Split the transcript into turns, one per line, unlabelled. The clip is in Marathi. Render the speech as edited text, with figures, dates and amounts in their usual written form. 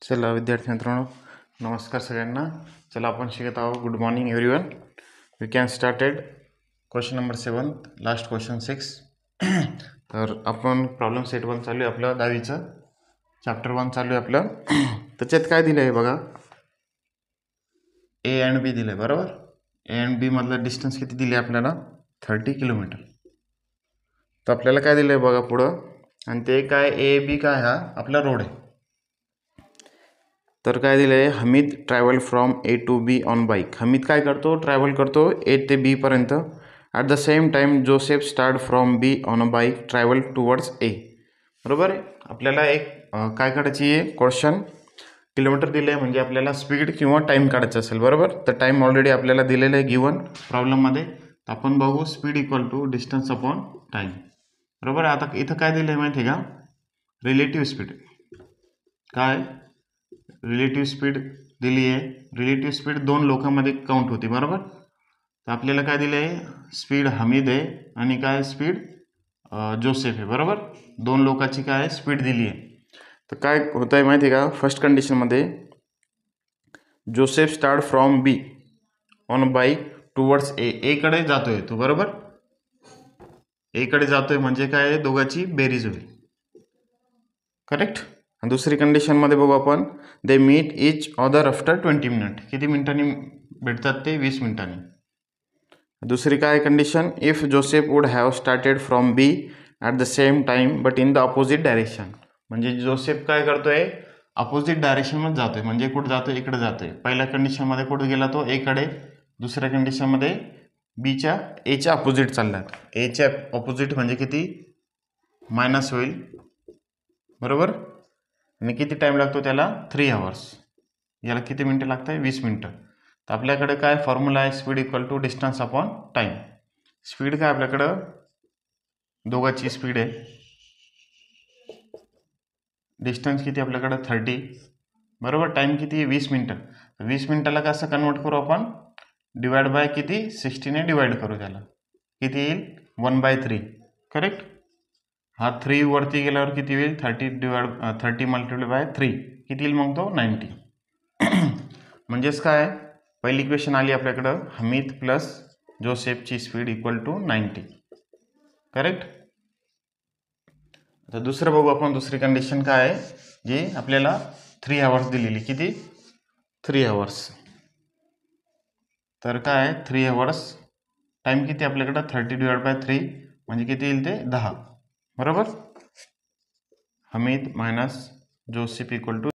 चला विद्यार्थी मित्रांनो, नमस्कार सगळ्यांना. चला आपण शिकत आहोत. Good morning everyone. We can started question number 7, last question 6. तर आपण प्रॉब्लेम सेट 1 चालू आहे आपलं 10वीचं चॅप्टर 1 चालू आहे आपलं. त्याच्यात काय दिलं आहे बघा, ए अँड बी दिलं आहे बरोबर. ए अँड बी मधलं डिस्टन्स किती दिले आपल्याला, 30 किलोमीटर. तर आपल्याला काय दिलं आहे बघा पुढं, आणि ते काय ए बी काय हा आपला रोड आहे. तर काय दिलं आहे, Hamid travel from A to B on bike. Hamid काय करतो, ट्रॅव्हल करतो ए ते बी पर्यंत. At the same time Joseph start from B on a bike travel towards A. बरोबर आहे. आपल्याला एक काय काढायची आहे, क्वेश्चन किलोमीटर दिले आहे, म्हणजे आपल्याला स्पीड किंवा टाईम काढायचं असेल बरोबर. तर टाईम ऑलरेडी आपल्याला दिलेलं आहे गिवन प्रॉब्लेममध्ये. तर आपण बघू speed equal to distance upon time. बरोबर आहे. आता इथं काय दिलं आहे माहिती आहे का, रिलेटिव्ह स्पीड. काय रिलेटिव्ह स्पीड दिली आहे. रिलेटिव्ह स्पीड 2 लोकांमध्ये काउंट होती बरोबर. तर आपल्याला काय दिलं आहे, स्पीड हमीद आहे आणि काय स्पीड जोसेफ आहे बरोबर. 2 लोकांची काय स्पीड दिली आहे. तर काय होतं आहे माहिती आहे का, फर्स्ट कंडिशनमध्ये Joseph start from B on bike towards A. एकडे जातोय तो बरोबर. एकडे जातोय म्हणजे काय, दोघांची बेरीज होईल. करेक्ट. दुसरी कंडिशनमध्ये बघू आपण, they meet each other after 20 minute. किती मिनिटांनी भेटतात ते, 20 मिनिटांनी. दुसरी काय condition, if Joseph would have started from B at the same time but in the opposite direction. म्हणजे जोसेफ काय करतोय, अपोजिट डायरेक्शनमध्ये जातोय. म्हणजे कुठं जातोय, इकडे जातोय. पहिल्या कंडिशनमध्ये कुठे गेला तो, एकडे. दुसऱ्या कंडिशनमध्ये बीच्या एच्या अपोजिट चाललात. एच्या अपोजिट म्हणजे किती, मायनस होईल बरोबर. आणि किती टाईम लागतो त्याला, 3 आवर्स. याला किती मिनटं लागत आहे, 20 मिनटं. तर आपल्याकडे काय फॉर्म्युला आहे, speed equal to distance upon time. Speed काय आपल्याकडं दोघांची स्पीड आहे, डिस्टन्स किती आपल्याकडं 30 बरोबर. टाईम किती आहे, 20 मिनटं. 20 मिनटाला कसं कन्वर्ट करू आपण, डिवाइड बाय किती, 60 ने डिवाइड करू. त्याला किती येईल, 1/3. करेक्ट. हा 3 वरती गेल्यावर किती होईल, 30 मल्टिप्लाय बाय 3 किती येईल मग तो, 90. म्हणजेच काय, पहिली इक्वेशन आली आपल्याकडं, हमीद प्लस जोसेफची स्पीड इक्वल टू 90. करेक्ट. आता दुसरं बघू आपण, दुसरी कंडिशन काय आहे, जी आपल्याला 3 आवर्स दिलेली. किती, 3 आवर्स. तर काय 3 आवर्स, टाईम किती आपल्याकडं, 30 डिवाइड बाय 3 म्हणजे किती येईल ते, 10 बरोबर. Hamid minus Joseph equal to